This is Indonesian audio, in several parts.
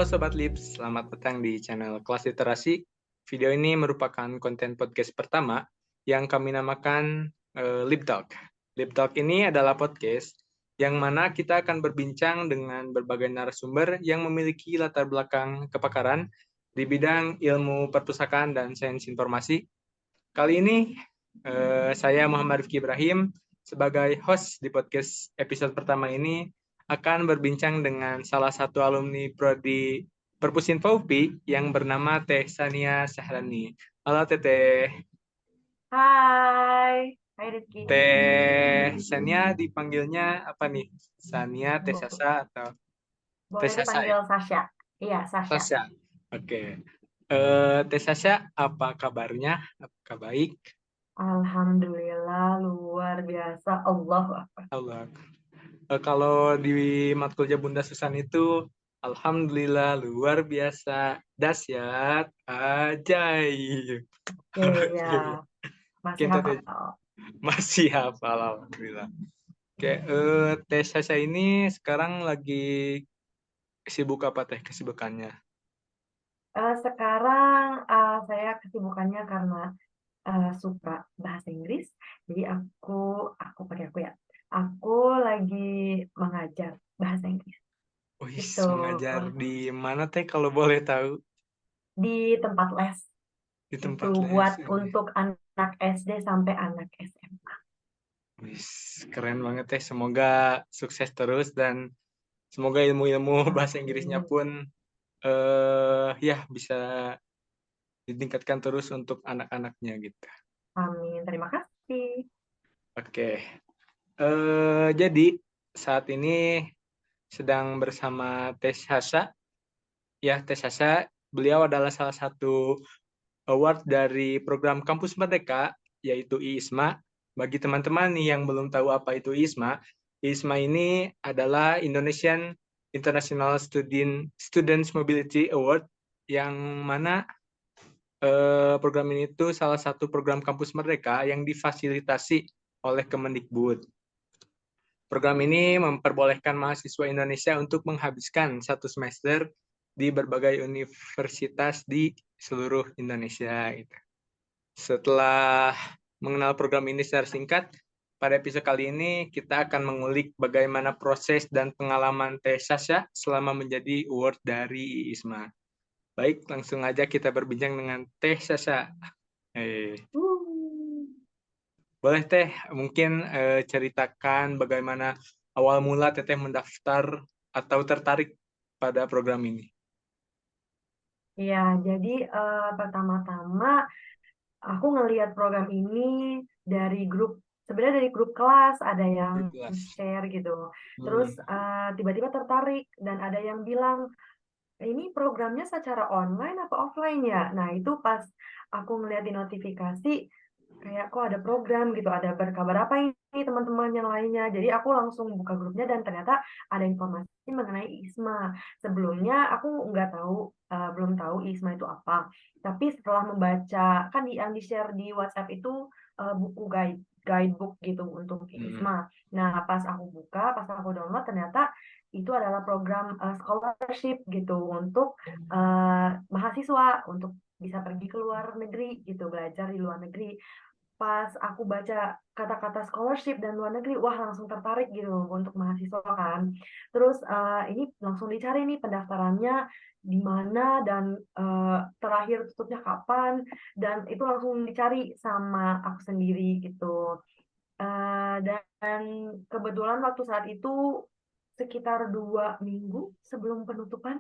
Halo Sobat Lips, selamat datang di channel Kelas Literasi. Video ini merupakan konten podcast pertama yang kami namakan Lip Talk. Lip Talk ini adalah podcast yang mana kita akan berbincang dengan berbagai narasumber yang memiliki latar belakang kepakaran di bidang ilmu perpustakaan dan sains informasi. Kali ini saya Muhammad Rifki Ibrahim sebagai host di podcast episode pertama ini akan berbincang dengan salah satu alumni prodi Perpusinfo UPI yang bernama Teh Sania Sahrani. Halo Teteh. Hai Rizky. Teh Sania dipanggilnya apa nih? Sania, Teh Sasa, atau Teh Boleh Sasa ya? dipanggil Sasha. Iya, Sasha. Sasa. Oke. Teh Sasa, apa kabarnya? Apakah baik? Alhamdulillah, luar biasa. Allahu Akbar. Allah. Kalau di matkulnya Bunda Susan itu, alhamdulillah luar biasa, dahsyat, ajaib. Oke, ya. Oke, Masih mungkin Teteh hafal. masih hafal, alhamdulillah. Oke, Teh Sasha ini sekarang lagi sibuk apa Teh kesibukannya? Sekarang saya kesibukannya karena suka bahasa Inggris. Jadi aku ya. Aku lagi mengajar bahasa Inggris. Wih, Itu mengajar di mana Teh kalau boleh tahu? di tempat les. Di Itu tempat les. buat untuk anak SD sampai anak SMA. Wih, keren banget Teh. Semoga sukses terus dan semoga ilmu-ilmu bahasa Inggrisnya Amin. pun ya bisa ditingkatkan terus untuk anak-anaknya gitu. Amin. Terima kasih. Oke, jadi saat ini sedang bersama Teh Sasa. Ya, Teh Sasa, beliau adalah salah satu award dari program Kampus Merdeka, yaitu IISMA. Bagi teman-teman nih yang belum tahu apa itu IISMA, IISMA ini adalah Indonesian International Students Mobility Award, yang mana program ini itu salah satu program Kampus Merdeka yang difasilitasi oleh Kemendikbud. Program ini memperbolehkan mahasiswa Indonesia untuk menghabiskan satu semester di berbagai universitas di seluruh Indonesia. Setelah mengenal program ini secara singkat, pada episode kali ini kita akan mengulik bagaimana proses dan pengalaman Teh Sasha selama menjadi award dari IISMA. Baik, langsung aja kita berbincang dengan Teh Sasha. Boleh Teh, mungkin ceritakan bagaimana awal mula Teteh mendaftar atau tertarik pada program ini. Ya, jadi pertama-tama aku ngelihat program ini dari grup, sebenarnya dari grup kelas ada yang Berkelas. share gitu. Terus tiba-tiba tertarik dan ada yang bilang, ini programnya secara online apa offline ya? Nah, itu pas aku ngeliat di notifikasi, kayak kok ada program gitu, ada berkabar apa ini teman-teman yang lainnya. Jadi aku langsung buka grupnya dan ternyata ada informasi mengenai ISMA. Sebelumnya aku nggak tahu, belum tahu ISMA itu apa. Tapi setelah membaca, kan yang di-share di WhatsApp itu buku guidebook gitu untuk ISMA. Nah, pas aku download ternyata itu adalah program scholarship gitu untuk mahasiswa untuk bisa pergi ke luar negeri gitu, belajar di luar negeri. Pas aku baca kata-kata scholarship dan luar negeri, wah langsung tertarik gitu untuk mahasiswa kan. Terus ini langsung dicari nih pendaftarannya di mana dan terakhir tutupnya kapan, dan itu langsung dicari sama aku sendiri gitu. Dan kebetulan waktu saat itu sekitar 2 minggu sebelum penutupan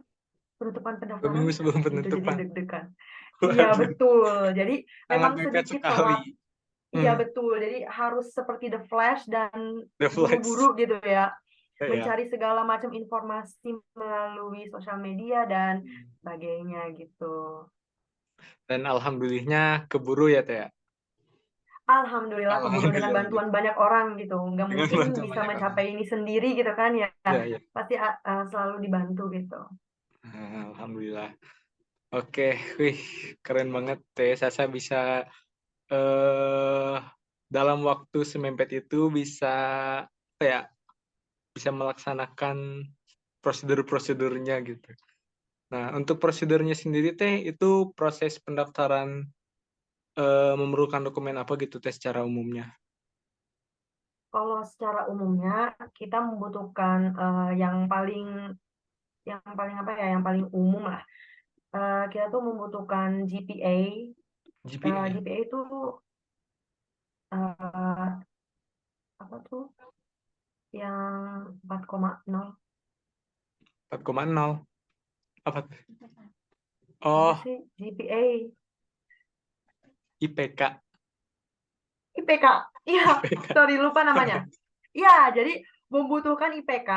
2 minggu pendaftaran sebelum gitu, jadi penutupan. deg-degan. Iya Waduh, betul, jadi sangat memang dekat sedikit telat. sekali. Iya betul, jadi harus seperti The Flash dan The Flash. buru-buru gitu ya, Ya. mencari segala macam informasi melalui sosial media dan sebagainya gitu. Dan alhamdulillahnya keburu ya Teh. Alhamdulillah keburu dengan Alhamdulillah gitu. bantuan banyak orang gitu, nggak Dengan mungkin bantuan bisa banyak orang. mencapai ini sendiri gitu kan ya, Ya, ya. pasti selalu dibantu gitu. Alhamdulillah. Oke, wih, keren banget Teh Sasa bisa eh dalam waktu semempet itu bisa apa ya? Bisa melaksanakan prosedur-prosedurnya gitu. Nah, untuk prosedurnya sendiri teh itu proses pendaftaran memerlukan dokumen apa gitu teh secara umumnya? Kalau secara umumnya kita membutuhkan yang paling apa ya, yang paling umum lah. Kita tuh membutuhkan GPA. GPA ya? GPA itu eh, apa tuh? Yang 4,0 4,0. Apa tuh? apa Oh, sih GPA? IPK. IPK. Iya, IPK. sorry lupa namanya. Iya, jadi membutuhkan IPK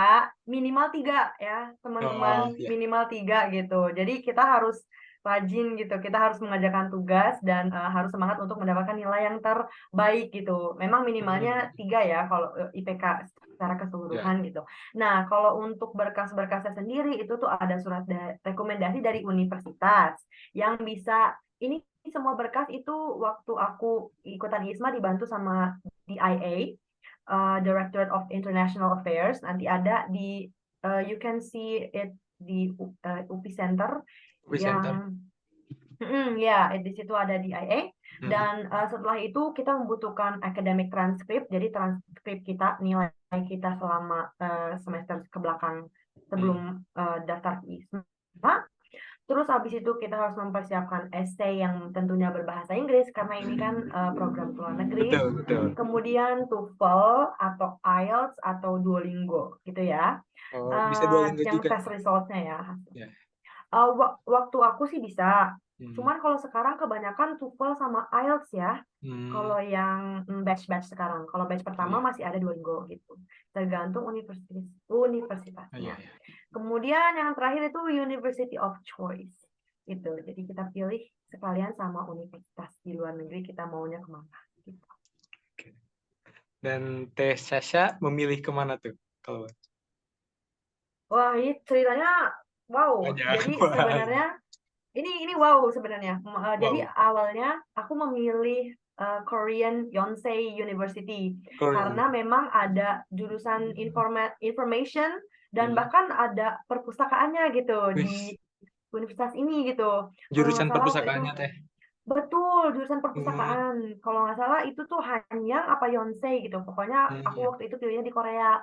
minimal 3 ya, Oh, teman-teman, ya. minimal 3 gitu. Jadi kita harus rajin gitu, kita harus mengerjakan tugas dan harus semangat untuk mendapatkan nilai yang terbaik gitu. Memang minimalnya 3 ya kalau IPK secara Ya. keseluruhan gitu. Nah, kalau untuk berkas-berkasnya sendiri itu tuh ada surat rekomendasi dari universitas yang bisa ini semua berkas itu waktu aku ikutan ISMA dibantu sama DIA, Directorate of International Affairs. Nanti ada di you can see it di UPI Center Quiz Center. yang ya di situ ada DIA. Hmm. Dan setelah itu kita membutuhkan academic transcript, jadi transkrip kita nilai kita selama semester kebelakang Hmm. sebelum daftar ISMA. Terus habis itu kita harus mempersiapkan essay yang tentunya berbahasa Inggris karena ini kan program ke luar negeri. Betul, betul. Kemudian TOEFL atau IELTS atau Duolingo gitu ya. Oh, bisa Duolingo Yang juga. tes resultnya ya. Ya. Waktu aku sih bisa. Hmm. Cuman kalau sekarang kebanyakan TOEFL sama IELTS ya. Hmm. Kalau yang batch-batch sekarang. Kalau batch Oh, pertama iya. masih ada Duolingo gitu. Tergantung Oh, iya, universitasnya. iya. Kemudian yang terakhir itu University of Choice. Gitu. Jadi kita pilih sekalian sama universitas di luar negeri kita maunya kemana. Gitu. Oke. Dan Teh Sasha memilih kemana tuh? Kalau Wah, ini ceritanya wow. banyak, Jadi banyak. sebenarnya ini wow sebenarnya. Jadi Wow, awalnya aku memilih Korean Yonsei University karena Korean. memang ada jurusan information dan Hmm. bahkan ada perpustakaannya gitu di Wih, universitas ini gitu. Kalau nggak jurusan salah waktu itu perpustakaannya Teh. betul jurusan Hmm. perpustakaan. Kalau nggak salah itu tuh Hanyang apa Yonsei gitu. Pokoknya aku Iya. waktu itu pilihnya di Korea.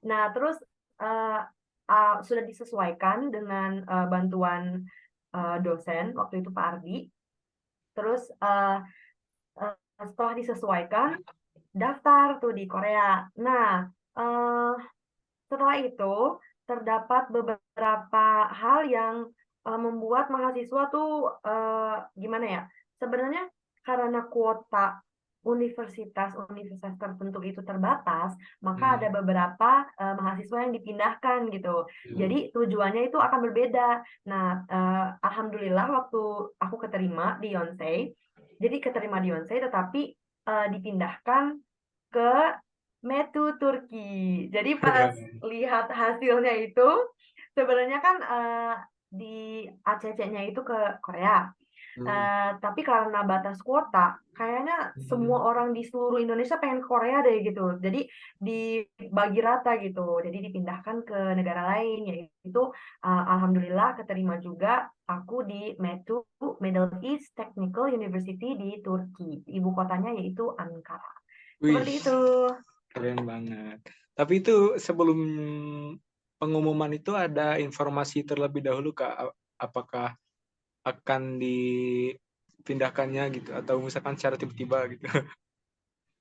Nah terus uh, sudah disesuaikan dengan bantuan dosen waktu itu Pak Ardi. Terus setelah disesuaikan daftar tuh di Korea. Nah uh, setelah itu terdapat beberapa hal yang membuat mahasiswa tuh gimana ya? Sebenarnya karena kuota universitas-universitas tertentu itu terbatas, maka ada Hmm. beberapa mahasiswa yang dipindahkan gitu. Hmm. Jadi tujuannya itu akan berbeda. Nah, alhamdulillah waktu aku keterima di Yonsei, jadi keterima di Yonsei tetapi dipindahkan ke Metu Turki. Jadi pas Keren. lihat hasilnya itu sebenarnya kan di ACC-nya itu ke Korea. Hmm. Tapi karena batas kuota, kayaknya semua Hmm. orang di seluruh Indonesia pengen ke Korea deh gitu. Jadi dibagi rata gitu. Jadi dipindahkan ke negara lain, yaitu alhamdulillah keterima juga aku di METU, Middle East Technical University di Turki. Ibu kotanya yaitu Ankara. Wih, Seperti itu. keren banget. Tapi itu sebelum pengumuman itu ada informasi terlebih dahulu Kak, apakah akan dipindahkannya gitu atau misalkan secara tiba-tiba gitu.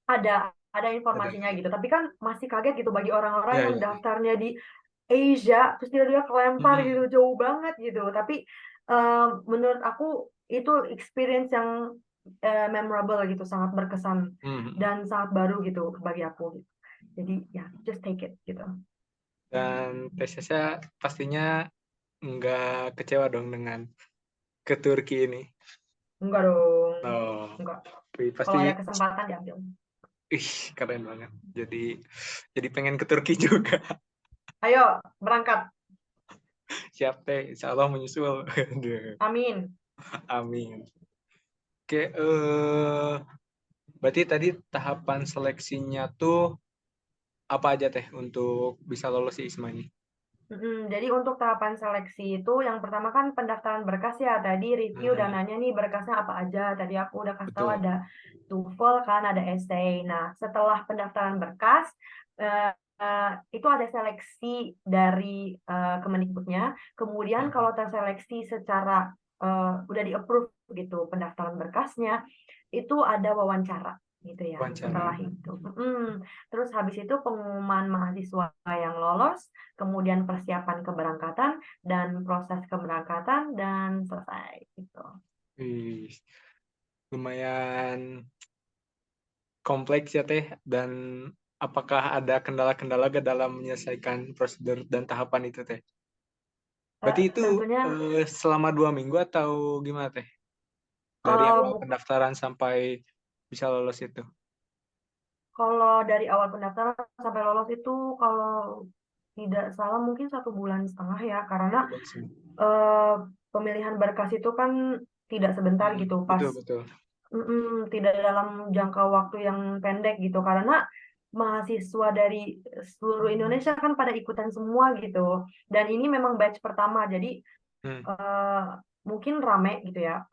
Ada Ada. informasinya gitu. Tapi kan masih kaget gitu bagi orang-orang Ya, yang ya, ya. daftarnya di Asia, terus dia kelempar gitu Hmm. jauh banget gitu. Tapi menurut aku itu experience yang memorable gitu, sangat berkesan Hmm. dan sangat baru gitu bagi aku. Gitu. Jadi ya, just take it gitu. Dan tesnya pastinya nggak kecewa dong dengan ke Turki ini. Enggak dong, Oh, enggak. Kalau pasti, ada kesempatan diambil. ih, keren banget. Jadi pengen ke Turki juga. Ayo, berangkat. Siap teh, insya Allah menyusul. Aduh, Amin. amin. Oke, berarti tadi tahapan seleksinya tuh apa aja teh untuk bisa lolos si ISMA ini? Jadi untuk tahapan seleksi itu yang pertama kan pendaftaran berkas ya. Tadi review dan Hmm, nanya nih berkasnya apa aja. Tadi aku udah kasih tahu betul. ada TOEFL kan, ada essay. Nah, setelah pendaftaran berkas itu ada seleksi dari Kemendikbudnya. Kemudian Hmm, kalau terseleksi secara udah di-approve gitu pendaftaran berkasnya, itu ada wawancara gitu ya wawancara. setelah itu. Terus habis itu pengumuman mahasiswa yang lolos, kemudian persiapan keberangkatan dan proses keberangkatan dan selesai gitu. Wih, lumayan kompleks ya Teh. Dan apakah ada kendala-kendala ke dalam menyelesaikan prosedur dan tahapan itu Teh? Berarti itu Tentunya selama 2 minggu atau gimana Teh? Dari eh, awal bu- pendaftaran sampai bisa lolos itu? kalau dari awal pendaftaran sampai lolos itu kalau tidak salah mungkin 1,5 bulan ya, karena Bulan seminggu. eh, pemilihan berkas itu kan tidak sebentar gitu, pas Betul, betul. tidak dalam jangka waktu yang pendek gitu, karena mahasiswa dari seluruh Indonesia kan pada ikutan semua gitu, dan ini memang batch pertama, jadi Hmm, eh, mungkin rame gitu ya,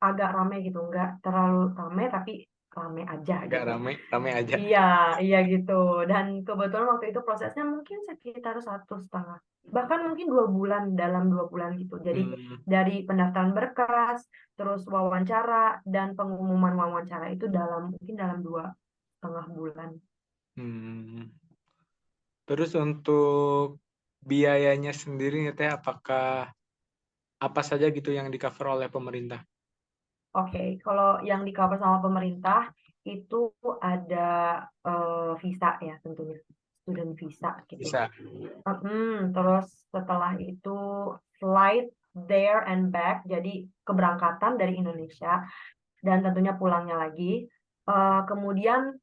agak rame gitu, nggak terlalu rame tapi rame aja agak gitu. rame, rame aja. Iya, iya gitu. Dan kebetulan waktu itu prosesnya mungkin sekitar 1,5, bahkan mungkin 2 bulan, dalam 2 bulan gitu. Jadi Hmm, dari pendaftaran berkas, terus wawancara dan pengumuman wawancara itu mungkin dalam 2,5 bulan. hmm. Terus untuk biayanya sendiri nih Teh, apakah apa saja gitu yang di cover oleh pemerintah? Oke, kalau yang di cover sama pemerintah itu ada visa ya tentunya, student visa gitu. Bisa. Terus setelah itu flight there and back, jadi keberangkatan dari Indonesia dan tentunya pulangnya lagi. Kemudian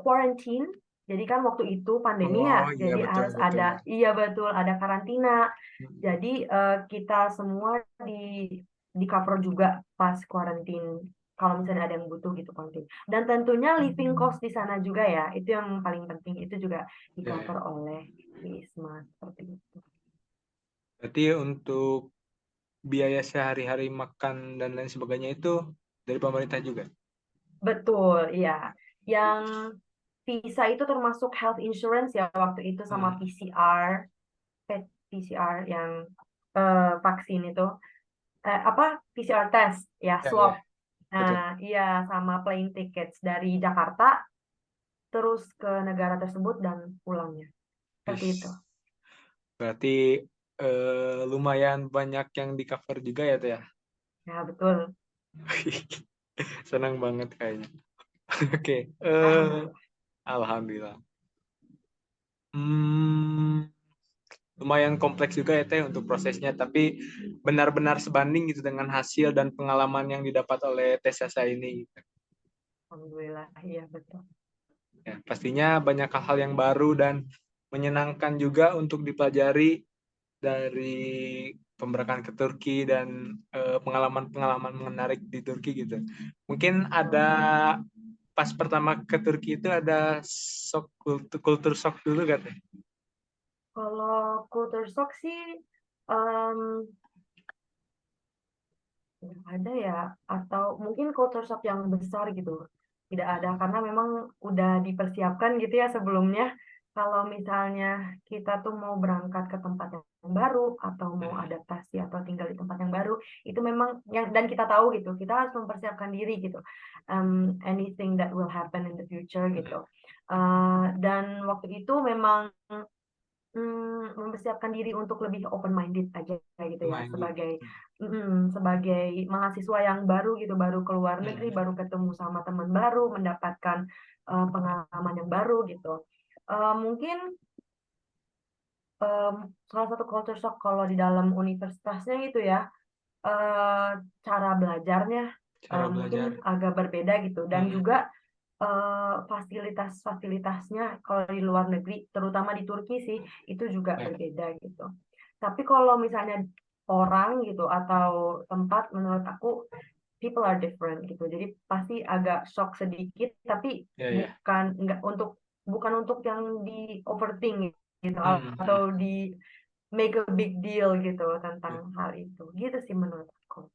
quarantine, jadi kan waktu itu pandemi ya, Oh iya jadi betul harus betul. ada, iya betul, ada karantina. Hmm. Jadi kita semua di cover juga pas quarantine. Kalau misalnya ada yang butuh gitu quarantine. Dan tentunya living cost di sana juga ya, itu yang paling penting, itu juga di Ya, cover ya. oleh Wisma seperti itu. Berarti untuk biaya sehari-hari makan dan lain sebagainya itu dari pemerintah juga. Betul, iya. Yang visa itu termasuk health insurance ya waktu itu, sama Hmm. PCR, PCR yang vaksin itu, apa PCR test ya, Ya swab. ya Nah, betul. iya, sama plane tickets dari Jakarta terus ke negara tersebut dan pulangnya. Seperti itu. Yes. Berarti lumayan banyak yang di cover juga ya Teh ya. Ya, betul. Senang banget kayaknya. Oke, Alhamdulillah. alhamdulillah. Hmm, lumayan kompleks juga ya Teh untuk prosesnya, tapi benar-benar sebanding gitu dengan hasil dan pengalaman yang didapat oleh Teh Sasa ini. Alhamdulillah, iya betul. Ya, pastinya banyak hal-hal yang baru dan menyenangkan juga untuk dipelajari dari pemberangkatan ke Turki dan pengalaman-pengalaman menarik di Turki gitu. Mungkin ada pas pertama ke Turki itu ada kultur shock dulu kan Teh? Kalau culture shock sih em, nggak ada ya, atau mungkin culture shock yang besar gitu tidak ada, karena memang udah dipersiapkan gitu ya sebelumnya, kalau misalnya kita tuh mau berangkat ke tempat yang baru atau mau adaptasi atau tinggal di tempat yang baru, itu memang yang, dan kita tahu gitu kita harus mempersiapkan diri gitu. Anything that will happen in the future gitu. Dan waktu itu memang mempersiapkan diri untuk lebih open minded aja gitu ya, Lumayan sebagai gitu. sebagai mahasiswa yang baru gitu, baru keluar negeri, baru ketemu sama teman baru, mendapatkan pengalaman yang baru gitu. Mungkin em, salah satu culture shock kalau di dalam universitasnya itu ya, eh, cara belajarnya Cara mungkin belajar. agak berbeda gitu, dan Mm-mm. juga fasilitas-fasilitasnya kalau di luar negeri, terutama di Turki sih, itu juga Ya. berbeda gitu. Tapi kalau misalnya orang gitu atau tempat, menurut aku people are different gitu. Jadi pasti agak shock sedikit, tapi Ya, ya. bukan untuk yang di overthink gitu, Hmm, atau di make a big deal gitu tentang hal itu. Gitu sih menurut aku.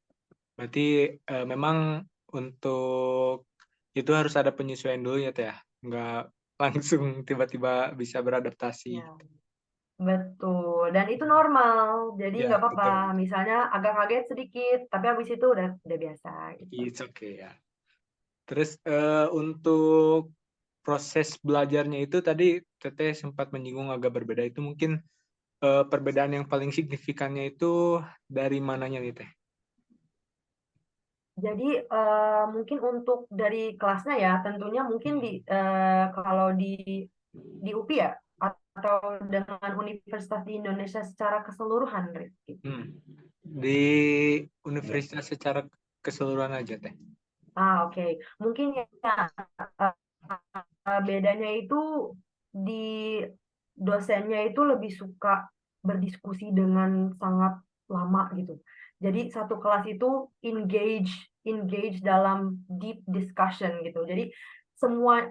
berarti memang untuk itu harus ada penyesuaian dulu ya Teh ya, nggak langsung tiba-tiba bisa beradaptasi. Ya, betul. Dan itu normal. Jadi Ya, nggak apa-apa. betul. Misalnya agak kaget sedikit, tapi habis itu udah biasa gitu. It's okay ya. Terus untuk proses belajarnya itu tadi Teteh sempat menyinggung agak berbeda. Itu mungkin perbedaan yang paling signifikannya itu dari mananya nih Teh? Jadi mungkin untuk dari kelasnya ya, tentunya mungkin Hmm. kalau di UPI ya, atau dengan universitas di Indonesia secara keseluruhan, Rizky. Di universitas secara keseluruhan aja Teh. Oke. Mungkin ya bedanya itu di dosennya itu lebih suka berdiskusi dengan sangat lama gitu. Jadi satu kelas itu engage dalam deep discussion gitu. Jadi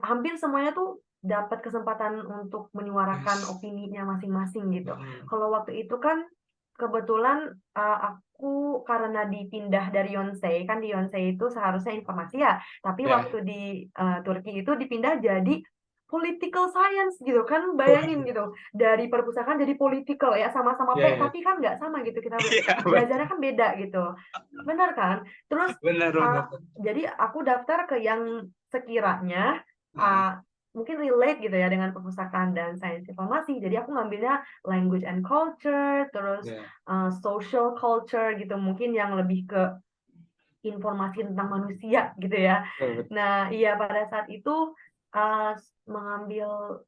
hampir semuanya tuh dapat kesempatan untuk menyuarakan Yes. opininya masing-masing gitu. Hmm. Kalau waktu itu kan kebetulan aku karena dipindah dari Yonsei, kan di Yonsei itu seharusnya informasi ya, tapi Ya. waktu di Turki itu dipindah jadi political science gitu kan, bayangin gitu, dari perpustakaan jadi political ya, sama-sama Ya, P ya. tapi kan nggak sama gitu, kita Iya, belajarnya betul. kan beda gitu, benar kan? Terus Benar, benar. jadi aku daftar ke yang sekiranya Nah, mungkin relate gitu ya dengan perpustakaan dan sains informasi, jadi aku ngambilnya language and culture, terus ya. social culture gitu, mungkin yang lebih ke informasi tentang manusia gitu ya. Betul, betul. Nah, iya pada saat itu uh, mengambil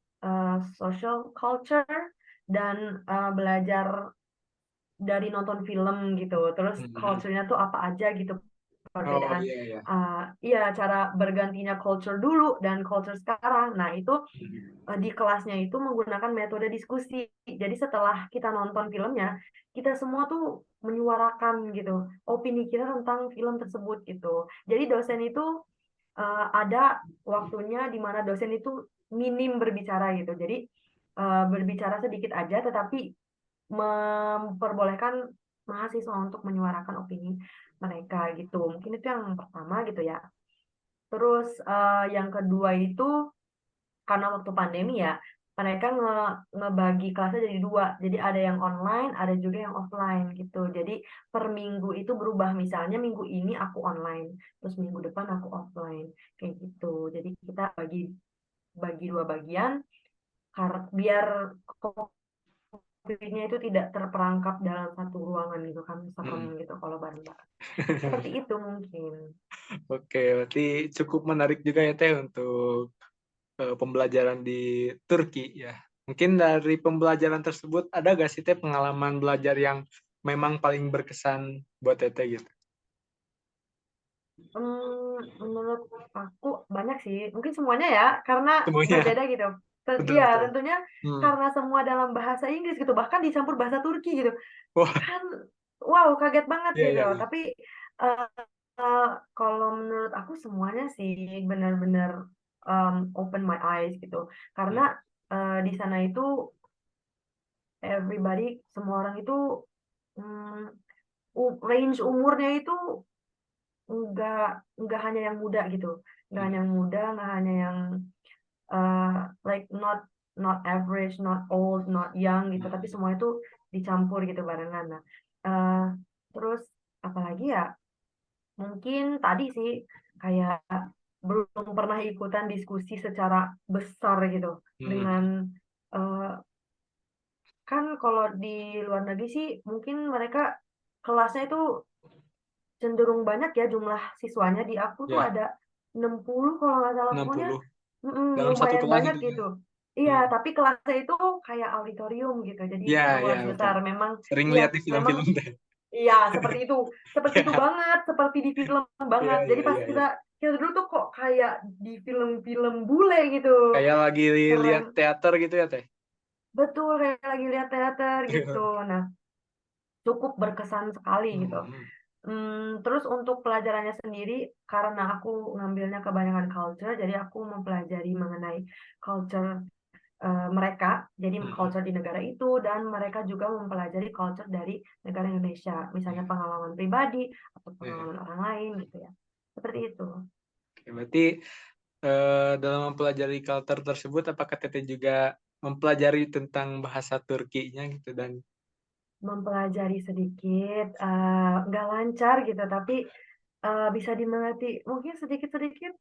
social culture dan belajar dari nonton film gitu. Terus Hmm. culture-nya tuh apa aja gitu, Oh perbedaan. iya, iya. Iya, cara bergantinya culture dulu dan culture sekarang. Nah, itu di kelasnya itu menggunakan metode diskusi. Jadi setelah kita nonton filmnya, kita semua tuh menyuarakan gitu opini kita tentang film tersebut gitu. Jadi dosen itu ada waktunya di mana dosen itu minim berbicara gitu. Jadi berbicara sedikit aja, tetapi memperbolehkan mahasiswa untuk menyuarakan opini mereka gitu. Mungkin itu yang pertama gitu ya. Terus yang kedua itu karena waktu pandemi ya, mereka ngebagi kelasnya jadi dua. Jadi ada yang online, ada juga yang offline gitu. Jadi per minggu itu berubah. Misalnya minggu ini aku online, terus minggu depan aku offline. Kayak gitu. Jadi kita bagi bagi dua bagian biar COVID-nya itu tidak terperangkap dalam satu ruangan gitu kan, serem Hmm. gitu kalau bareng-bareng. Seperti itu mungkin. Oke, berarti cukup menarik juga ya Teh untuk pembelajaran di Turki ya. Mungkin dari pembelajaran tersebut ada gak sih Teh pengalaman belajar yang memang paling berkesan buat Teteh gitu? Menurut aku banyak sih, mungkin semuanya ya, karena Semuanya, berbeda gitu. Iya, betul-betul. tentunya Hmm. karena semua dalam bahasa Inggris gitu, bahkan dicampur bahasa Turki gitu. Wah, Kan, wow, kaget banget iya, gitu. iya, iya. Tapi eh, eh, kalau menurut aku semuanya sih benar-benar open my eyes gitu. Karena Hmm. di sana itu everybody, semua orang itu mm, range umurnya itu nggak nggak hanya yang muda gitu, nggak hanya Hmm. yang muda, nggak hanya yang like not average, not old, not young gitu, tapi Hmm. semua itu dicampur gitu barengan. Nah, eh, terus apalagi ya, mungkin tadi sih kayak belum pernah ikutan diskusi secara besar gitu Hmm. dengan eh, kan kalau di luar negeri sih mungkin mereka kelasnya itu cenderung banyak ya jumlah siswanya. Di aku tuh Ya, ada 60 kalau nggak salah, pokoknya 60 dalam satu lumayan kelas banyak itu ya. gitu. Iya, Hmm. tapi kelasnya itu kayak auditorium gitu, jadi Ya, ya, luas betul. besar. Memang, Sering iya, lihat di memang, film-film Teh. iya seperti itu Ya, banget, seperti di film ya, banget. Jadi ya, pas ya, kita ya. kita dulu tuh kok kayak di film-film bule gitu, Kayak lagi keren. lihat teater gitu ya Teh. Betul, kayak lagi lihat teater gitu. Nah, cukup berkesan sekali gitu. Hmm. Terus untuk pelajarannya sendiri, karena aku ngambilnya kebanyakan culture, jadi aku mempelajari mengenai culture mereka, jadi culture di negara itu, dan mereka juga mempelajari culture dari negara Indonesia, misalnya pengalaman pribadi atau pengalaman orang lain gitu ya. Seperti itu. Oke, berarti dalam mempelajari culture tersebut, apakah Teteh juga mempelajari tentang bahasa Turkinya gitu dan Mempelajari sedikit, nggak lancar gitu, tapi bisa dimengerti mungkin sedikit-sedikit.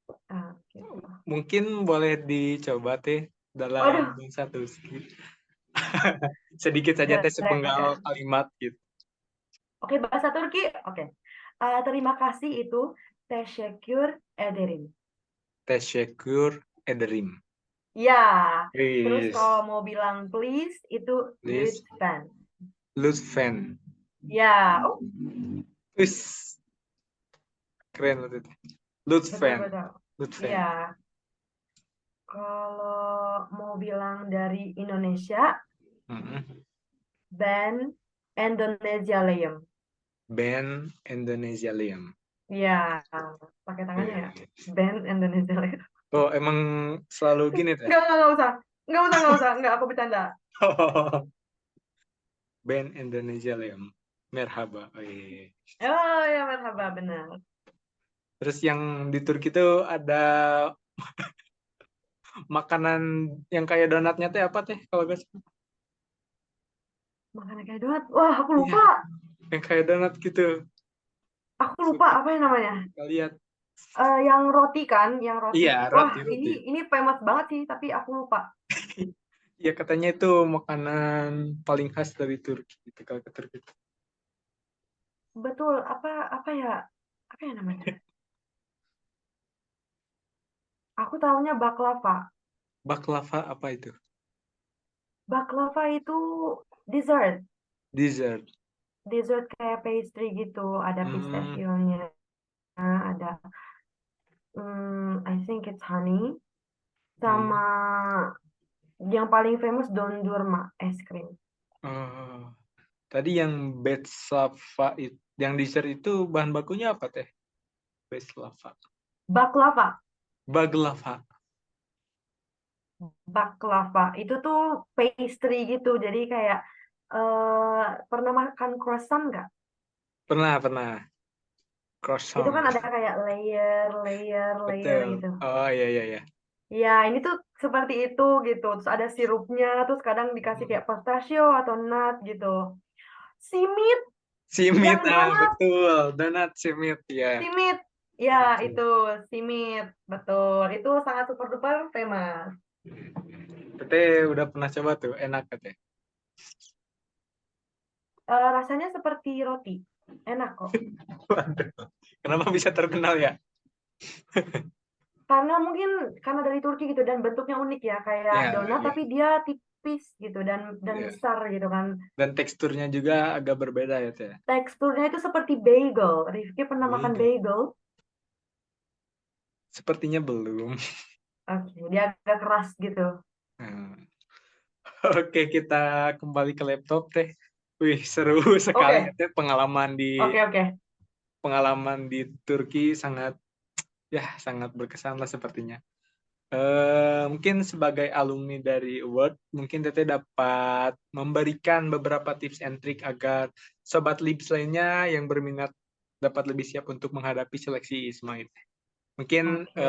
Gitu. mungkin boleh dicoba Teh dalam Waduh, bahasa Turki. Sedikit saja Teh jelek ya. sepenggal kalimat gitu. Oke, bahasa Turki. Oke. Terima kasih itu teşekkür ederim. Teşekkür ederim. Ya. Terus Please. kalau mau bilang please itu Please. lütfen. Lütfen. Ya. Oh, Wis, keren banget itu. Lütfen. betul-betul. Lütfen. Iya. Kalau mau bilang dari Indonesia, Mm-mm. ben Indonesialiyim. Ben Indonesia Liam. Iya, pakai tangannya ya. Ben Indonesialiyim. Oh, emang selalu gini Teh? Enggak usah. Enggak usah. Enggak, aku bercanda. Ben Indonesia Liam. Merhaba. Oh, iya. Oh ya, merhaba, benar. Terus yang di Turki itu ada makanan yang kayak donatnya teh apa Teh kalau gak salah? Makanan kayak donat. Wah, aku Iya, lupa. yang kayak donat gitu. Aku lupa apa yang namanya. Kita lihat. Yang roti kan, yang roti. Iya, Wah, roti-roti. ini famous banget sih, tapi aku lupa. Iya, katanya itu makanan paling khas dari Turki gitu kalau ke Turki. Betul, apa ya? Apa ya namanya? Aku tahunya baklava. Baklava apa itu? Baklava itu dessert. Dessert. Dessert kayak pastry gitu, ada Hmm, pistachio-nya, ada I think it's honey, hmm. sama yang paling famous dondurma, es krim. Oh, tadi yang betlava itu, yang dessert itu bahan bakunya apa Teh? Betlava. Baklava, Baglava. baklava itu tuh pastry gitu, jadi kayak pernah makan croissant nggak? Pernah, pernah. Itu Croissant. kan ada kayak layer Betul. gitu. Oh, iya, iya, iya. Ya, ini tuh seperti itu gitu. Terus ada sirupnya, terus kadang dikasih kayak pistachio atau nut gitu. Simit Simit, yang ah, donat, betul. Donat simit, ya. simit. Ya, Betul. itu simit, betul. Itu sangat super duper famous. Teteh udah pernah coba tuh, enak katanya. Rasanya seperti roti, enak kok. Waduh, kenapa bisa terkenal ya? Karena mungkin karena dari Turki gitu dan bentuknya unik ya, kayak Ya, donat ya, tapi dia tipis gitu dan ya. besar gitu kan. Dan teksturnya juga agak berbeda ya, Teh. Teksturnya itu seperti bagel. Rifki pernah makan Bagel. bagel? Sepertinya belum. Oke, dia agak keras gitu. Nah, oke, kita kembali ke laptop, Teh. Wih, seru sekali ya, Oke, Teh. oke. Pengalaman di Turki sangat, ya, sangat berkesan lah sepertinya. Mungkin sebagai alumni dari Award, mungkin Teteh dapat memberikan beberapa tips and trick agar sobat Libs lainnya yang berminat dapat lebih siap untuk menghadapi seleksi ISMA ini. Mungkin Oke.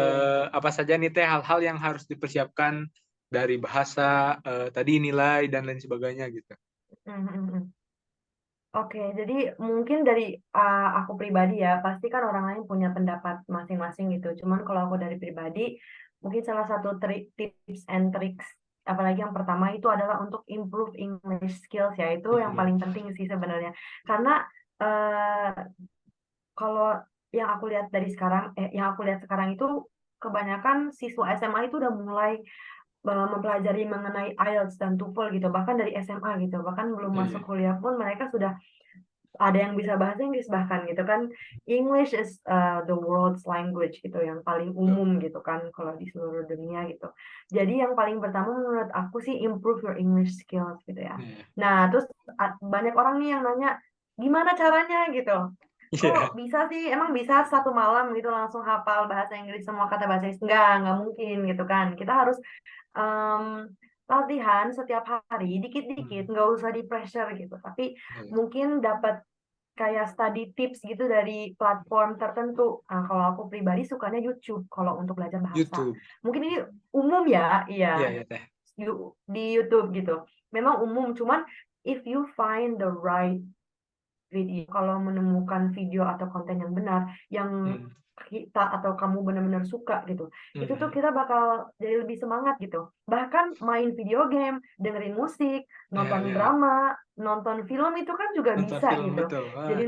apa saja nih Teh hal-hal yang harus dipersiapkan dari bahasa, tadi nilai dan lain sebagainya gitu. Mhm. Oke, jadi mungkin dari aku pribadi ya, pasti kan orang lain punya pendapat masing-masing gitu. Cuman kalau aku dari pribadi, mungkin salah satu tips and tricks, apalagi yang pertama itu adalah untuk improve English skills ya, itu yang Hmm. paling penting sih sebenarnya. Karena eh, kalau yang aku lihat sekarang itu kebanyakan siswa SMA itu udah mulai mempelajari mengenai IELTS dan TOEFL gitu, bahkan dari SMA gitu, bahkan belum masuk Iya. kuliah pun mereka sudah ada yang bisa bahasa Inggris bahkan gitu kan. English is the world's language gitu, yang paling umum gitu kan kalau di seluruh dunia gitu. Jadi yang paling pertama menurut aku sih improve your English skills gitu ya. Iya. Nah, terus banyak orang nih yang nanya gimana caranya gitu. Kok Iya. bisa sih? Emang bisa satu malam gitu langsung hafal bahasa Inggris semua kata bahasa Inggris? Nggak mungkin gitu kan. Kita harus em, latihan setiap hari dikit-dikit, nggak usah di pressure gitu, tapi Iya, iya. mungkin dapat kayak study tips gitu dari platform tertentu. Nah, kalau aku pribadi sukanya YouTube kalau untuk belajar bahasa. YouTube. Mungkin ini umum ya, Iya, iya, ya teh. di YouTube gitu. Memang umum, cuman if you find the right video, kalau menemukan video atau konten yang benar, yang Hmm. kita atau kamu benar-benar suka gitu, itu tuh Hmm. kita bakal jadi lebih semangat gitu. Bahkan main video game, dengerin musik, Ya, nonton ya. drama, nonton film itu kan juga Nonton bisa film gitu. betul. Wah, Jadi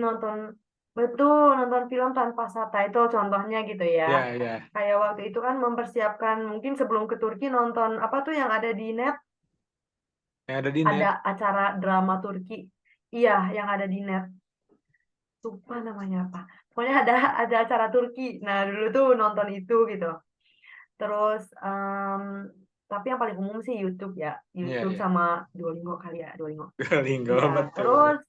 betul, nonton film tanpa subtitle contohnya gitu ya. ya, ya. Kayak waktu itu kan mempersiapkan mungkin sebelum ke Turki nonton apa tuh yang ada di net, Yang ada di net. ada acara drama Turki. Iya, yang ada di net. Lupa namanya apa. Pokoknya ada acara Turki. Nah, dulu tuh nonton itu gitu. Terus tapi yang paling umum sih YouTube ya. Iya, YouTube iya. sama Duolingo kali ya, Duolingo. Duolingo Iya, betul. terus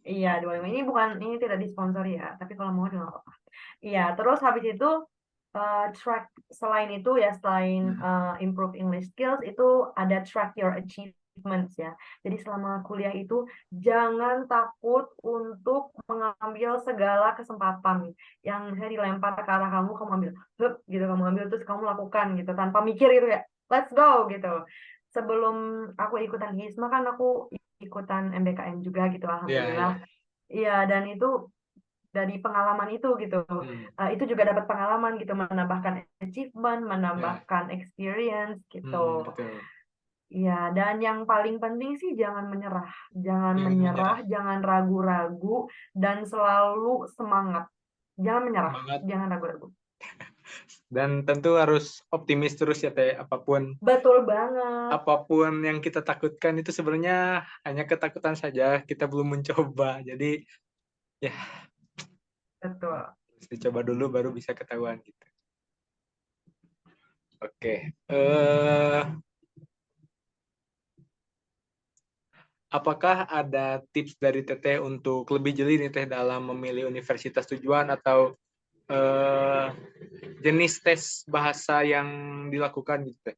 iya Duolingo ini tidak disponsori ya, tapi kalau mau juga nggak apa-apa. Iya, terus habis itu track selain itu ya, selain Hmm. improve English skills, itu ada track your achievements ya. Jadi selama kuliah itu jangan takut untuk mengambil segala kesempatan yang saya dilempar ke arah kamu, kamu ambil, hup, gitu, kamu ambil terus kamu lakukan gitu tanpa mikir gitu ya, let's go gitu. Sebelum aku ikutan HISMA kan aku ikutan MBKM juga gitu, Iya, iya. alhamdulillah. Iya, dan itu dari pengalaman itu gitu. Hmm. Itu juga dapat pengalaman gitu, menambahkan achievement, Ya. menambahkan experience gitu. Hmm, betul. Iya, dan yang paling penting sih jangan menyerah. Jangan Jangan menyerah, menyerah. jangan ragu-ragu, dan selalu semangat. Jangan menyerah, Semangat. jangan ragu-ragu. Dan tentu harus optimis terus ya teh. Apapun Betul banget. apapun yang kita takutkan itu sebenarnya hanya ketakutan saja. Kita belum mencoba. Jadi ya Betul. harus dicoba dulu baru bisa ketahuan gitu. Oke. Apakah ada tips dari Teteh untuk lebih jeli nih Teh dalam memilih universitas tujuan atau eh, jenis tes bahasa yang dilakukan gitu Teh?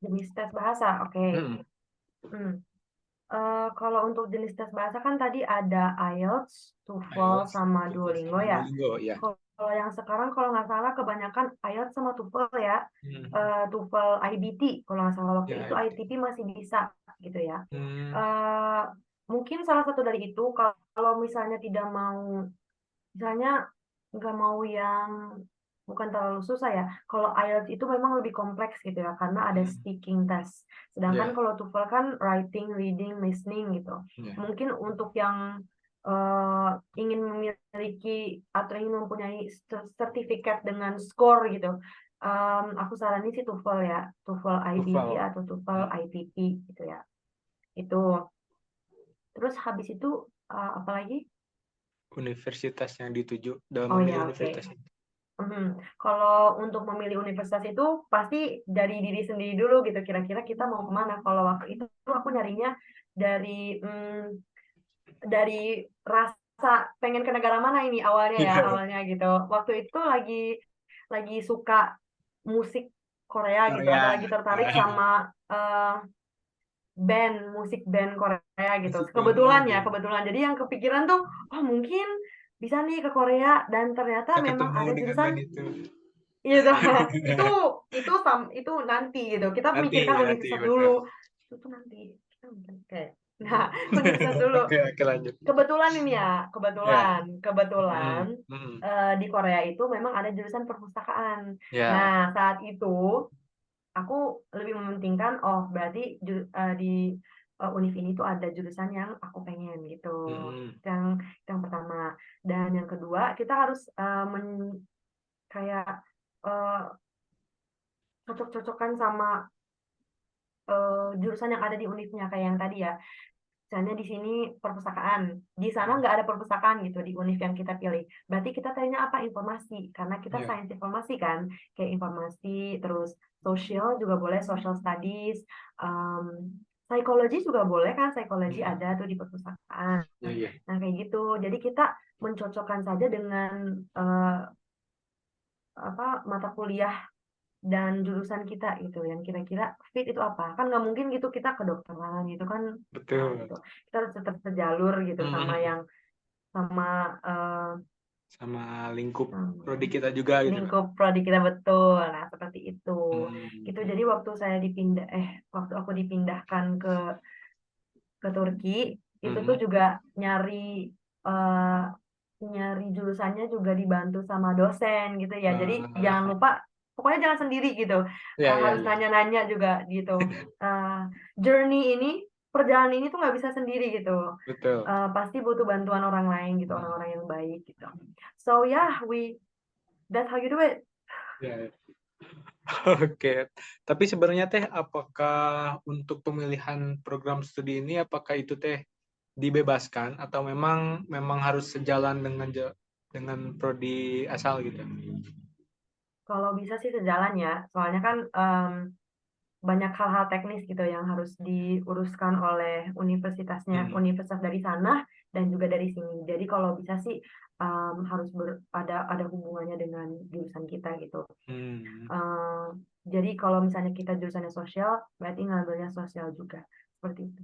Jenis tes bahasa, oke. Hmm. Hmm. Kalau untuk jenis tes bahasa kan tadi ada IELTS, TOEFL, IELTS, sama TOEFL Duolingo sama ya. Duolingo ya. Kalau yang sekarang kalau nggak salah kebanyakan IELTS sama TOEFL ya. Hmm. TOEFL IBT kalau nggak salah waktu Ya, itu, ITP masih bisa gitu ya. hmm. Eh, Mungkin salah satu dari itu, kalau misalnya tidak mau, misalnya nggak mau yang bukan terlalu susah ya. Kalau IELTS itu memang lebih kompleks gitu ya, karena ada Hmm. speaking test. Sedangkan Ya, kalau TOEFL kan writing, reading, listening gitu. ya. Mungkin untuk yang ingin memiliki atau ingin mempunyai sertifikat dengan skor gitu, aku saranin sih TOEFL ya, TOEFL IBT TOEFL. atau TOEFL Hmm. ITP gitu ya. Itu. Terus habis itu apalagi? Universitas yang dituju dalam Oh memilih ya, oke. universitas itu. Kalau untuk memilih universitas itu pasti dari diri sendiri dulu gitu. Kira-kira kita mau kemana? Kalau waktu itu aku nyarinya dari rasa pengen ke negara mana ini awalnya ya, awalnya gitu. Waktu itu lagi suka musik Korea gitu, atau Korea. lagi tertarik sama musik band Korea gitu. Musik band. Oh, Kebetulan ya, band. kebetulan. Jadi yang kepikiran tuh, oh mungkin bisa nih ke Korea, dan ternyata Bisa memang ketemu ada dengan jurusan. band itu. Iya, itu itu nanti gitu. Kita Nanti, memikirkan nanti universitas betul. dulu. Itu tuh nanti. Kita mikir kayak. Nah, universitas dulu. Oke, oke lanjut. Kebetulan ini ya, Ya. kebetulan Hmm. Hmm. di Korea itu memang ada jurusan perpustakaan. Nah, Ya. saat itu aku lebih mementingkan, oh berarti di Univ ini tuh ada jurusan yang aku pengen gitu. Hmm. Yang pertama. Dan yang kedua, kita harus kayak eh, cocok-cocokan sama jurusan yang ada di univnya kayak yang tadi ya. Misalnya di sini perpustakaan, di sana nggak ada perpustakaan gitu di univ yang kita pilih. Berarti kita tanya apa? Informasi, karena kita Ya. sains informasi kan, kayak informasi, terus sosial juga boleh, social studies, um, psikologi juga boleh kan, psikologi Hmm. ada tuh di perpustakaan. Ya, ya. Nah kayak gitu, jadi kita mencocokkan saja dengan apa mata kuliah dan jurusan kita gitu, yang kira-kira fit itu apa. Kan nggak mungkin gitu kita kedokteran gitu kan, Betul. gitu. Kita harus tetap sejalur gitu sama Hmm. yang sama Sama lingkup sama prodi kita juga gitu kan. lingkup prodi kita, betul. Nah, seperti itu. Hmm. Gitu. Jadi waktu aku dipindahkan ke Turki, itu tuh Mhm. juga eh, nyari jurusannya juga dibantu sama dosen gitu ya. Jadi jangan Ah, lupa, pokoknya jangan sendiri gitu. ya ya Harus ya, nanya-nanya juga gitu. Eh, journey ini, perjalanan ini tuh nggak bisa sendiri gitu. betul. Pasti butuh bantuan orang lain gitu, orang-orang yang baik gitu. So yeah, that's how you do it. Ya, ya. Oke. Tapi sebenarnya teh, apakah untuk pemilihan program studi ini, apakah itu teh dibebaskan atau memang memang harus sejalan dengan prodi asal gitu? Kalau bisa sih sejalan ya, soalnya kan banyak hal-hal teknis gitu yang harus diuruskan oleh Hmm. universitas dari sana dan juga dari sini. Jadi kalau bisa sih harus ada hubungannya dengan jurusan kita gitu. Hmm. Jadi kalau misalnya kita jurusannya sosial, berarti ngambilnya sosial juga. Seperti itu.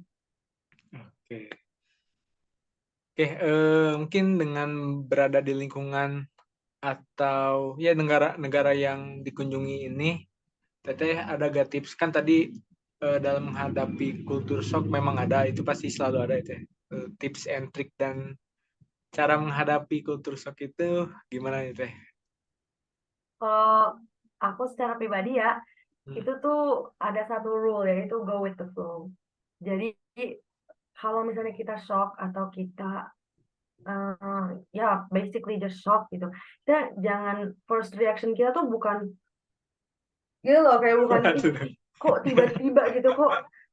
Oke. Oke, mungkin dengan berada di lingkungan atau ya negara-negara yang dikunjungi ini, Teteh ada gak tips kan tadi, dalam menghadapi kultur shock memang ada, itu pasti selalu ada itu ya. Tips and trick dan cara menghadapi kultur shock itu gimana nih Teh? Kalau aku secara pribadi ya, Hmm. itu tuh ada satu rule yaitu go with the flow. Jadi kalau misalnya kita shock atau kita ya basically just shock gitu. Kita jangan, first reaction kita tuh bukan gitu loh, kayak bukan kok tiba-tiba gitu,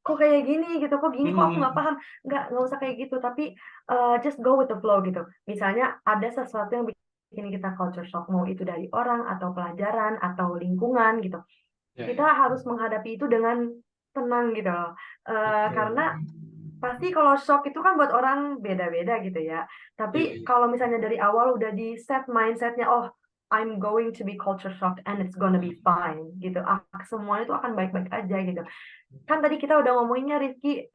kok kayak gini gitu, kok gini, kok aku nggak Hmm. paham. Nggak usah kayak gitu, tapi just go with the flow gitu. Misalnya ada sesuatu yang bikin kita culture shock, mau itu dari orang atau pelajaran atau lingkungan gitu, Ya, kita ya. harus menghadapi itu dengan tenang gitu loh. Betul. Karena pasti kalau shock itu kan buat orang beda-beda gitu ya. Tapi Iya, iya. kalau misalnya dari awal udah di set mindsetnya, oh I'm going to be culture shocked and it's gonna be fine gitu. Semua itu akan baik-baik aja gitu. Kan tadi kita udah ngomonginnya Rizky,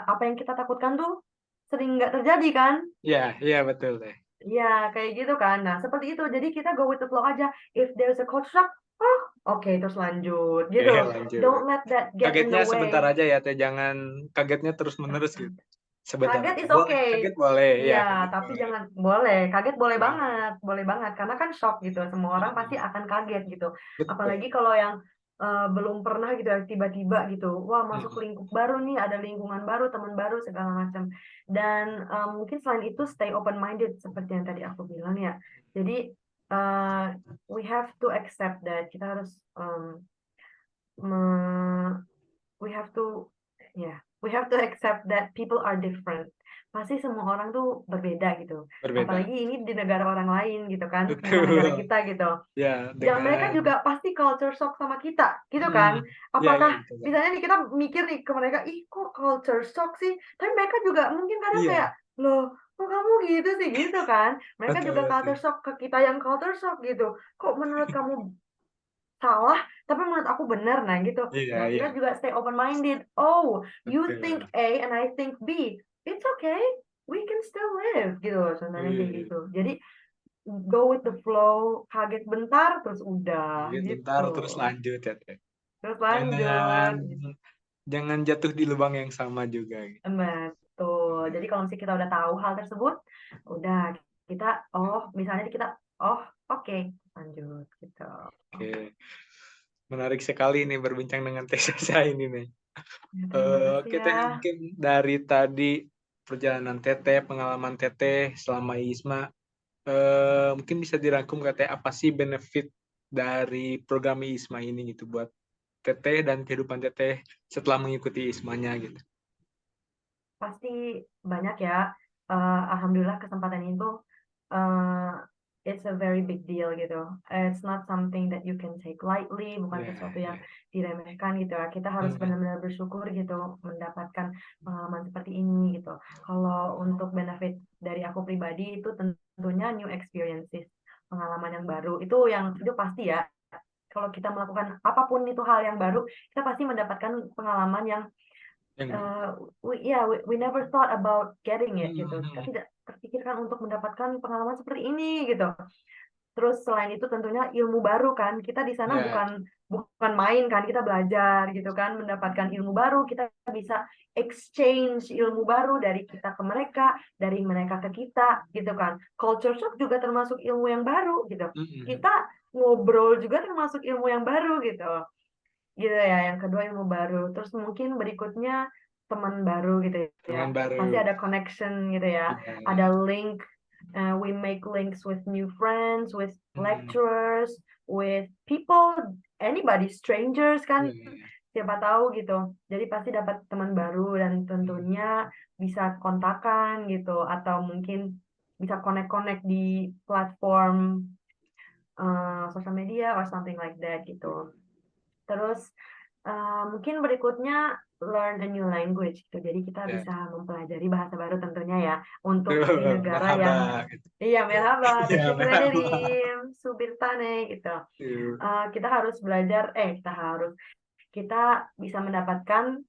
apa yang kita takutkan tuh sering nggak terjadi kan? Iya, iya betul Teh. Iya, kayak gitu kan. Nah, seperti itu. Jadi kita go with the flow aja. If there's a culture shock, oh, oke, terus lanjut Oke, gitu. lanjut. Don't let that get in Kagetnya the sebentar way. aja ya Teh, jangan kagetnya terus-menerus gitu. Sebentar Kaget aja. is Boleh, okay. kaget boleh. Iya, Ya, kaget tapi boleh. jangan, boleh. Kaget Boleh. boleh banget. Karena kan shock gitu. Semua orang pasti Hmm. akan kaget gitu. Apalagi Betul. kalau yang belum pernah gitu ya, tiba-tiba gitu. Wah, masuk Hmm. lingkup baru nih, ada lingkungan baru, teman baru, segala macam. Dan mungkin selain itu stay open minded seperti yang tadi aku bilang ya. Jadi uh, we have to accept that kita harus me- we have to yeah, we have to accept that people are different. Pasti semua orang tuh berbeda gitu. Berbeda. Apalagi ini di negara orang lain gitu kan, bukan negara Betul. kita gitu. Ya, Ya mereka dengan juga pasti culture shock sama kita, gitu hmm, kan? ya ya Apakah betul. misalnya nih kita mikir nih ke mereka, ih kok culture shock sih? Tapi mereka juga mungkin kadang Iya, kayak, loh kok kamu gitu sih gitu kan? Mereka betul juga betul. culture shock ke kita yang culture shock gitu. Kok menurut kamu salah, tapi menurut aku benar, nah gitu. Iya Nah, iya kita juga stay open minded. Oh, you think betul. A and I think B. It's okay. We can still live gitu loh, sebenarnya kayak Wih, gitu. Jadi go with the flow, kaget bentar terus udah kaget bentar gitu. terus lanjut ya Teh. Terus Jangan lanjut. jangan jatuh di lubang yang sama juga gitu. Betul. Jadi kalau misalnya kita udah tahu hal tersebut, udah kita, oh misalnya kita, oh oke, lanjut gitu. Oke, menarik sekali nih berbincang dengan Teh Sasa ini nih. Ya, terima kasih Oke ya. Teh, mungkin dari tadi perjalanan Teteh, pengalaman Teteh selama ISMA, mungkin bisa dirangkum Teh, apa sih benefit dari program ISMA ini gitu buat Teteh dan kehidupan Teteh setelah mengikuti ISMA-nya gitu. Pasti banyak ya. Alhamdulillah kesempatan itu uh, it's a very big deal gitu. It's not something that you can take lightly, bukan Ya, sesuatu yang ya. diremehkan gitu ya. Kita harus Hmm, benar-benar bersyukur gitu mendapatkan pengalaman seperti ini gitu. Kalau untuk benefit dari aku pribadi itu tentunya new experiences, pengalaman yang baru. Itu pasti ya. kalau kita melakukan apapun itu hal yang baru, kita pasti mendapatkan pengalaman yang we never thought about getting it gitu. Kita tidak terpikirkan untuk mendapatkan pengalaman seperti ini gitu. Terus selain itu tentunya ilmu baru kan, kita di sana bukan main kan, kita belajar gitu kan, mendapatkan ilmu baru, kita bisa exchange ilmu baru dari kita ke mereka, dari mereka ke kita gitu kan. Culture shock juga termasuk ilmu yang baru gitu. Kita ngobrol juga termasuk ilmu yang baru gitu. Gitu ya, yang kedua ilmu baru. Terus mungkin berikutnya teman baru gitu ya. Pasti ada connection gitu ya. Ada link. We make links with new friends, with lecturers, with people, anybody, strangers kan, siapa tahu gitu. Jadi pasti dapat teman baru dan tentunya bisa kontakan gitu, atau mungkin bisa connect di platform social media or something like that gitu. Terus mungkin berikutnya learn a new language gitu. Jadi kita bisa mempelajari bahasa baru tentunya ya, untuk di negara yang merhaba, teşekkür subir tane gitu. Kita harus belajar, kita bisa mendapatkan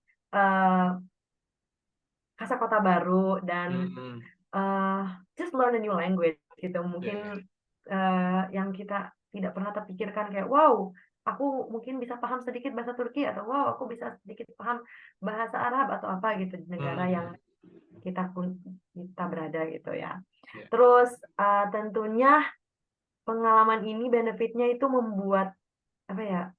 kosakata baru dan just learn a new language gitu. Mungkin yang kita tidak pernah terpikirkan kayak, wow, aku mungkin bisa paham sedikit bahasa Turki, atau wow, aku bisa sedikit paham bahasa Arab atau apa gitu di negara yang kita berada gitu ya. Terus tentunya pengalaman ini benefitnya itu membuat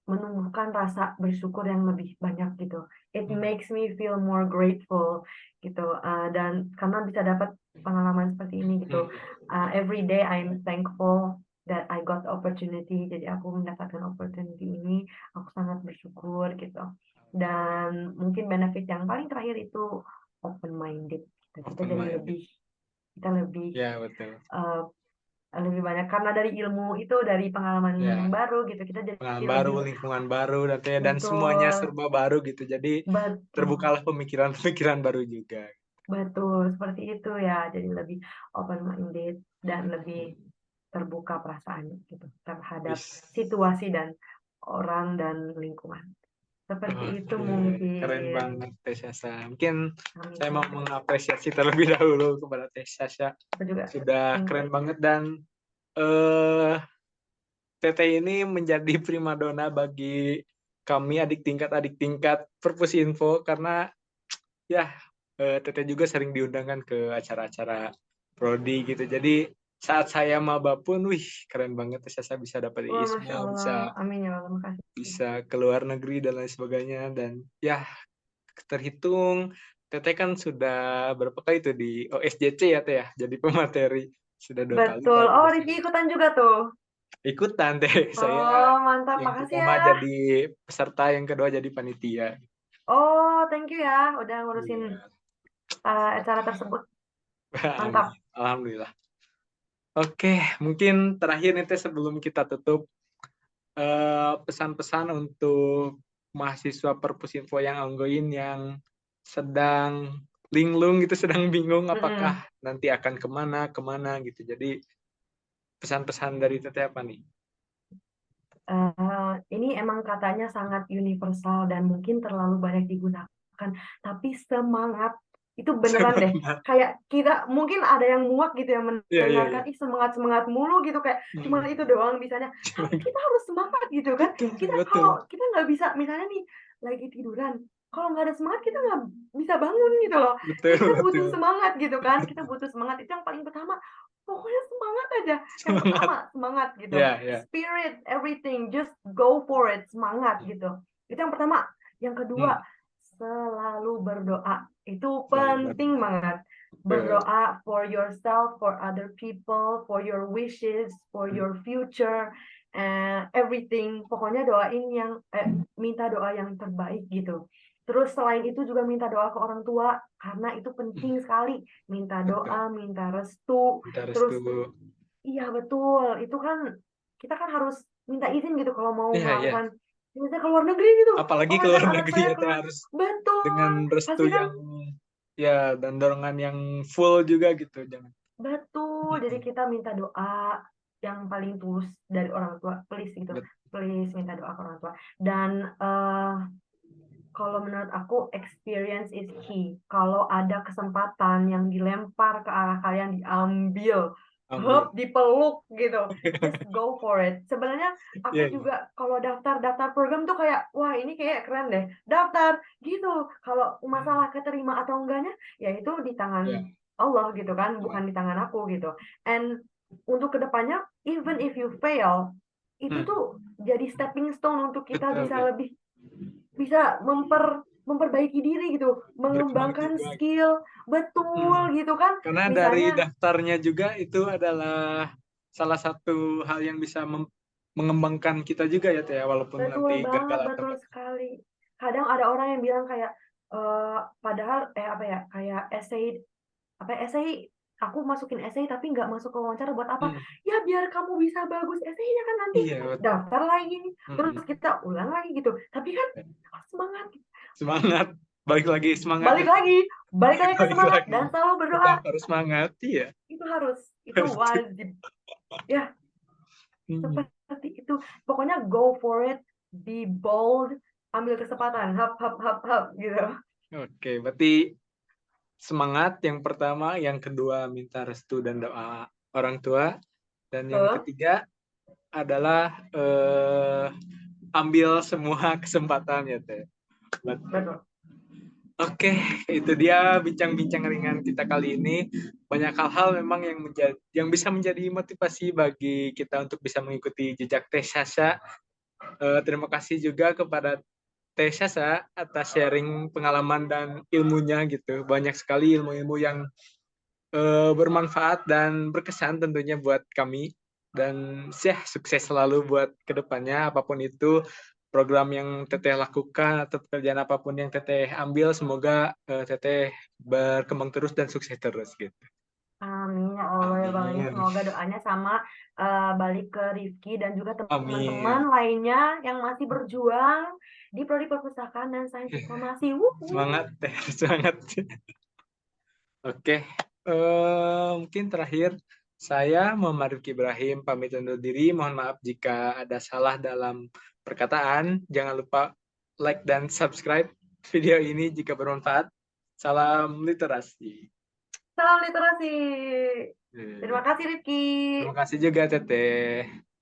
menumbuhkan rasa bersyukur yang lebih banyak gitu. It makes me feel more grateful gitu. Dan karena bisa dapat pengalaman seperti ini gitu. Every day I'm thankful that I got the opportunity. Jadi aku mendapatkan opportunity ini, aku sangat bersyukur gitu. Dan mungkin benefit yang paling terakhir itu open minded. Kita jadi lebih lebih banyak karena dari ilmu itu, dari pengalaman yang baru gitu, kita jadi pengalaman baru, lingkungan baru dan semuanya serba baru gitu. Jadi terbukalah pemikiran-pemikiran baru juga. Betul, seperti itu ya. Jadi lebih open minded dan lebih terbuka perasaan gitu terhadap situasi dan orang dan lingkungan. Seperti itu mungkin. Keren banget Teh Sasha. Mungkin saya mau mengapresiasi terlebih dahulu kepada Teh Sasha. Sudah keren banget, dan Teteh ini menjadi primadona bagi kami adik tingkat Perpus Info, karena ya Teteh juga sering diundangkan ke acara-acara prodi gitu. Jadi saat saya maba pun, keren banget Sasa bisa dapat ISMA, bisa ke luar negeri dan lain sebagainya. Dan ya terhitung Teteh kan sudah berapa kali itu di OSJC ya Teh ya, jadi pemateri sudah 2 kali. Betul. Oh, Rifki ikutan juga tuh. Ikutan Teh. Saya mantap, yang makasih pertama ya. jadi peserta, yang kedua jadi panitia. Oh, thank you ya udah ngurusin acara tersebut. Mantap. Alhamdulillah. Oke, mungkin terakhir nih Teh sebelum kita tutup, pesan-pesan untuk mahasiswa Perpus Info yang ongoing, yang sedang linglung gitu, sedang bingung apakah nanti akan kemana gitu. Jadi pesan-pesan dari Teteh apa nih? Ini emang katanya sangat universal dan mungkin terlalu banyak digunakan, tapi semangat itu beneran deh. Kayak kita mungkin ada yang muak gitu yang mendengarkan, semangat mulu gitu, kayak cuma itu doang bisanya. Tapi kita harus semangat gitu kan. Kalau kita nggak bisa, misalnya nih lagi tiduran, kalau nggak ada semangat kita nggak bisa bangun gitu loh. Kita butuh semangat gitu kan. Kita butuh semangat, itu yang paling pertama. Pokoknya semangat aja. Yang pertama semangat gitu. Spirit, everything, just go for it, semangat gitu. Itu yang pertama. Yang kedua, selalu berdoa. Itu penting banget. Berdoa for yourself, for other people, for your wishes, for your future, everything. Pokoknya doain minta doa yang terbaik gitu. Terus selain itu juga minta doa ke orang tua, karena itu penting sekali. Minta doa, minta restu. Terus iya betul, itu kan kita kan harus minta izin gitu kalau mau melakukan misalnya ke luar negeri gitu. Apalagi ke luar negeri ya harus dengan restu yang dan dorongan yang full juga gitu, jangan. Betul, jadi kita minta doa yang paling tulus dari orang tua, please gitu. please minta doa ke orang tua. Dan kalau menurut aku experience is key. Kalau ada kesempatan yang dilempar ke arah kalian, diambil, Ambil. dipeluk gitu, just go for it. Sebenarnya aku Iya, iya. juga kalau daftar program tuh kayak, wah ini kayak keren deh, daftar gitu. Kalau masalah keterima atau enggaknya, ya itu di Iya, tangan Allah gitu kan, iya. bukan di tangan aku gitu. And untuk kedepannya, even if you fail, itu tuh jadi stepping stone untuk kita Betul, bisa ya. lebih bisa memperbaiki diri gitu, Berkembang mengembangkan juga. skill, betul gitu kan. Karena dari Misalnya daftarnya juga itu adalah salah satu hal yang bisa mengembangkan kita juga ya Teh, walaupun betul nanti banget, gagal atau betul enggak. sekali. Kadang ada orang yang bilang kayak padahal apa ya, kayak essay aku masukin essay tapi nggak masuk ke wawancara buat apa? Hmm, Ya biar kamu bisa bagus essay-nya kan nanti iya betul. daftar lagi, terus Hmm, kita ulang lagi gitu. Tapi kan semangat, semangat, balik lagi semangat balik ya. lagi, balik lagi ke Balik semangat lagi. dan selalu berdoa. Tetap harus semangat, iya. Itu harus, itu Betul. wajib. Ya, Hmm. seperti itu. Pokoknya go for it, be bold, ambil kesempatan, hap hap hap hap gitu. Oke, berarti semangat yang pertama, yang kedua minta restu dan doa orang tua, dan yang Tuh, ketiga adalah ambil semua kesempatan ya Teh. Betul. betul. Oke, itu dia bincang-bincang ringan kita kali ini. Banyak hal-hal memang yang bisa menjadi motivasi bagi kita untuk bisa mengikuti jejak Teh Sasha. Terima kasih juga kepada Teh Sasha atas sharing pengalaman dan ilmunya gitu. Banyak sekali ilmu-ilmu yang bermanfaat dan berkesan tentunya buat kami. Dan sukses selalu buat kedepannya apapun itu program yang Teteh lakukan atau pekerjaan apapun yang Teteh ambil, semoga Teteh berkembang terus dan sukses terus gitu. Amin ya Allah ya Bang. Ini Amin. semoga doanya sama balik ke Rifki dan juga teman-teman Amin. lainnya yang masih berjuang di Prodi Perpustakaan dan Sains Informasi. Wuhu. Semangat Teh, semangat. Oke, mungkin terakhir saya Muhammad Rifki Ibrahim pamit undur diri. Mohon maaf jika ada salah dalam perkataan. Jangan lupa like dan subscribe video ini jika bermanfaat. Salam literasi. Salam literasi. Terima kasih Rifki. Terima kasih juga Teteh.